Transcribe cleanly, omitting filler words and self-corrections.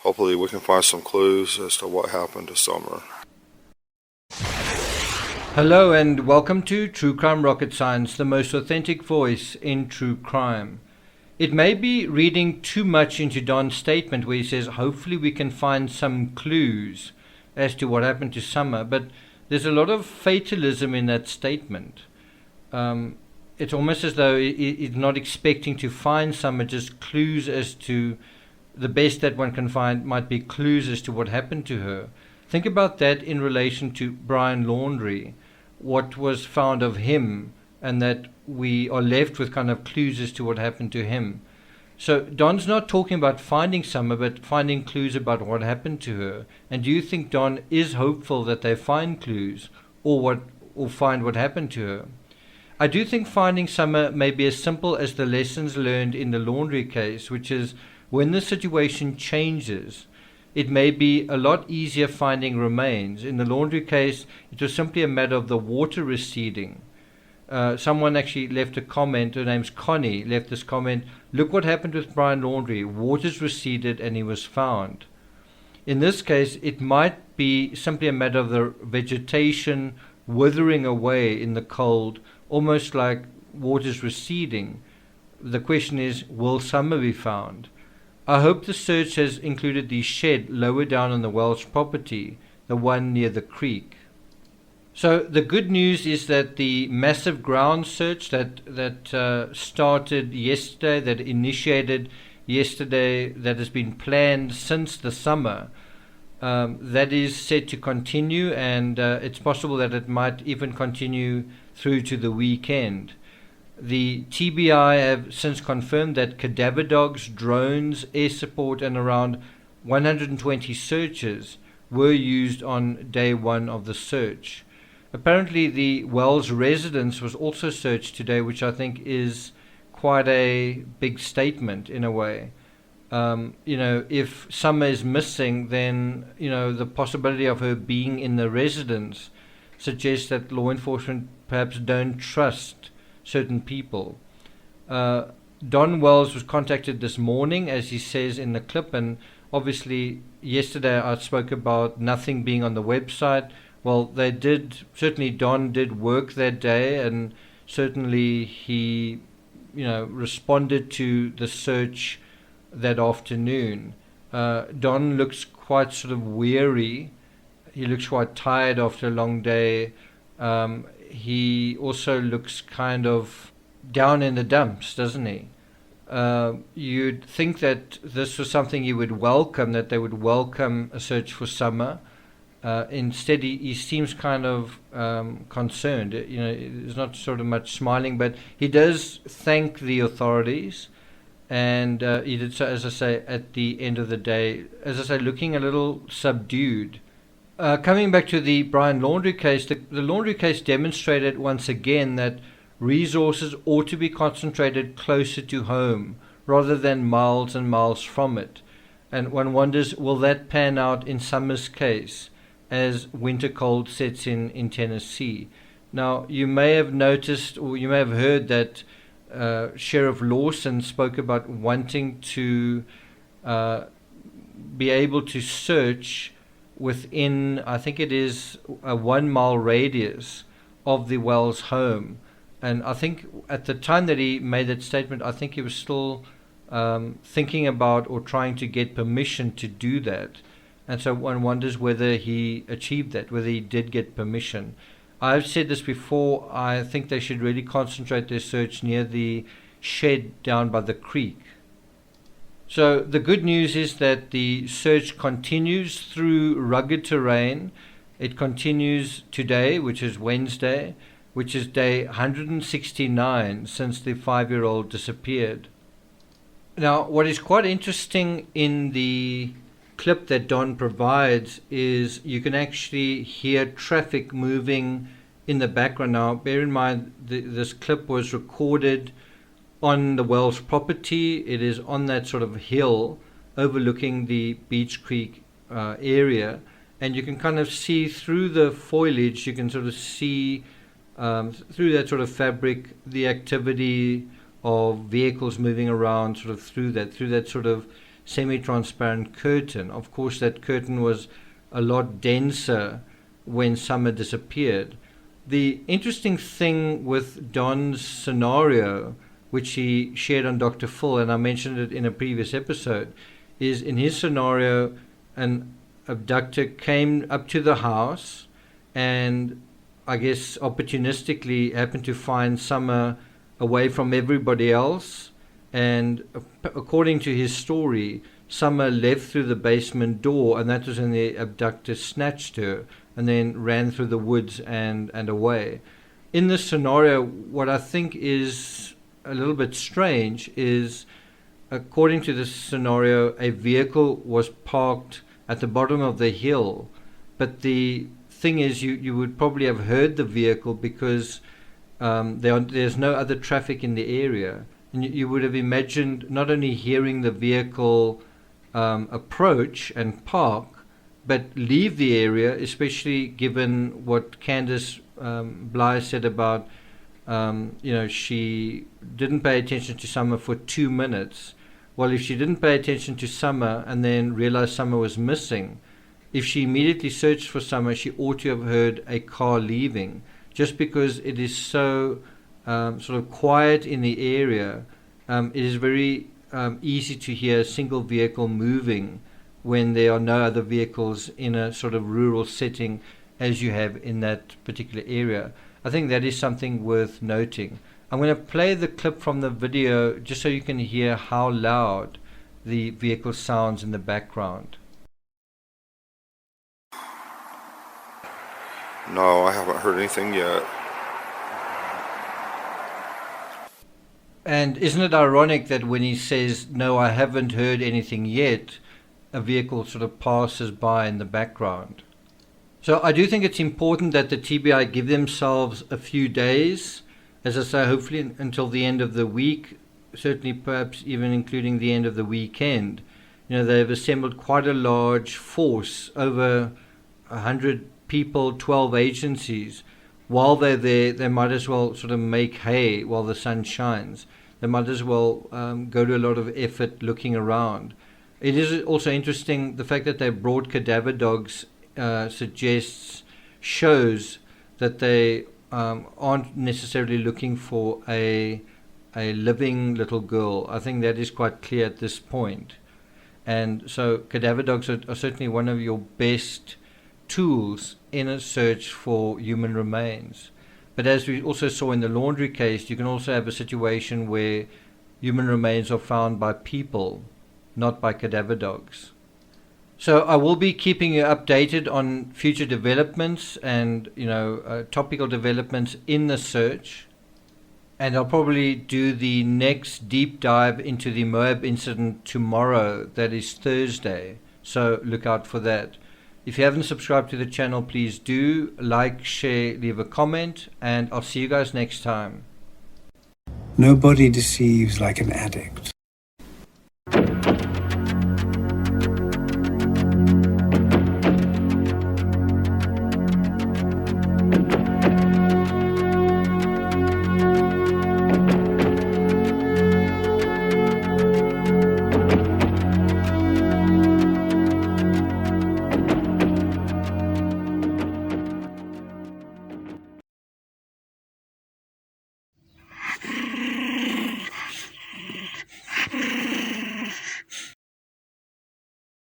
hopefully we can find some clues as to what happened to Summer. Hello and welcome to True Crime Rocket Science, the most authentic voice in true crime. It may be reading too much into Don's statement where he says, hopefully we can find some clues as to what happened to Summer, but there's a lot of fatalism in that statement. It's almost as though he's not expecting to find Summer, just clues as to the best that one can find might be clues as to what happened to her. Think about that in relation to Brian Laundrie, what was found of him, and that we are left with kind of clues as to what happened to him. So Don's not talking about finding Summer, but finding clues about what happened to her. And do you think Don is hopeful that they find clues or find what happened to her? I do think finding Summer may be as simple as the lessons learned in the Laundrie case, which is when the situation changes, it may be a lot easier finding remains. In the Laundrie case, it was simply a matter of the water receding. Someone actually left a comment, her name's Connie, left this comment, look what happened with Brian Laundrie, waters receded and he was found. In this case, it might be simply a matter of the vegetation withering away in the cold, almost like waters receding. The question is, will Summer be found? I hope the search has included the shed lower down on the Welsh property, the one near the creek. So the good news is that the massive ground search that started yesterday, that initiated yesterday, that has been planned since the summer, that is set to continue, and it's possible that it might even continue through to the weekend. The TBI have since confirmed that cadaver dogs, drones, air support, and around 120 searchers were used on day one of the search. Apparently the Wells residence was also searched today, which I think is quite a big statement in a way. If Summer is missing, then, the possibility of her being in the residence suggests that law enforcement perhaps don't trust certain people. Don Wells was contacted this morning, as he says in the clip, and obviously yesterday I spoke about nothing being on the website. Well, certainly Don did work that day, and certainly he, responded to the search that afternoon. Don looks quite sort of weary. He looks quite tired after a long day. He also looks kind of down in the dumps, doesn't he? You'd think that this was something he would welcome, that they would welcome a search for Summer. Instead, he seems kind of concerned. He's not sort of much smiling, but he does thank the authorities. And he did so, as I say, at the end of the day, as I say, looking a little subdued. Coming back to the Brian Laundrie case, the Laundrie case demonstrated once again that resources ought to be concentrated closer to home rather than miles and miles from it. And one wonders, will that pan out in Summer's case as winter cold sets in Tennessee? Now, you may have noticed, or you may have heard that Sheriff Lawson spoke about wanting to be able to search within, I think it is a 1 mile radius of the Wells home. And I think at the time that he made that statement, I think he was still thinking about or trying to get permission to do that. And so one wonders whether he achieved that, whether he did get permission. I've said this before, I think they should really concentrate their search near the shed down by the creek. So the good news is that the search continues through rugged terrain. It continues today, which is Wednesday, which is day 169 since the 5-year-old disappeared. Now, what is quite interesting in the clip that Don provides is you can actually hear traffic moving in the background. Now, bear in mind, this clip was recorded on the Wells property. It is on that sort of hill overlooking the Beach Creek area, and you can kind of see through the foliage, you can sort of see through that sort of fabric the activity of vehicles moving around sort of through that sort of semi-transparent curtain. Of course, that curtain was a lot denser when Summer disappeared. The interesting thing with Don's scenario, which he shared on Dr. Phil, and I mentioned it in a previous episode, is in his scenario, an abductor came up to the house and I guess opportunistically happened to find Summer away from everybody else. And according to his story, Summer left through the basement door, and that was when the abductor snatched her and then ran through the woods and away. In this scenario, what I think is a little bit strange is, according to this scenario, a vehicle was parked at the bottom of the hill. But the thing is, you would probably have heard the vehicle because there's no other traffic in the area. And you would have imagined not only hearing the vehicle approach and park, but leave the area, especially given what Candace Bly said about, she didn't pay attention to Summer for 2 minutes. Well, if she didn't pay attention to Summer and then realized Summer was missing, if she immediately searched for Summer, she ought to have heard a car leaving. Just because it is so sort of quiet in the area, it is very easy to hear a single vehicle moving when there are no other vehicles in a sort of rural setting as you have in that particular area. I think that is something worth noting. I'm going to play the clip from the video just so you can hear how loud the vehicle sounds in the background. No, I haven't heard anything yet. And isn't it ironic that when he says, no, I haven't heard anything yet, a vehicle sort of passes by in the background? So I do think it's important that the TBI give themselves a few days, as I say, hopefully until the end of the week, certainly perhaps even including the end of the weekend. They've assembled quite a large force, over 100 people, 12 agencies. While they're there, they might as well sort of make hay while the sun shines. They might as well go to a lot of effort looking around. It is also interesting, the fact that they brought cadaver dogs shows that they aren't necessarily looking for a living little girl. I think that is quite clear at this point. And so cadaver dogs are certainly one of your best tools in a search for human remains. But as we also saw in the laundry case, you can also have a situation where human remains are found by people, not by cadaver dogs. So I will be keeping you updated on future developments and topical developments in the search. And I'll probably do the next deep dive into the Moab incident tomorrow, that is Thursday. So look out for that. If you haven't subscribed to the channel, please do like, share, leave a comment, and I'll see you guys next time. Nobody deceives like an addict.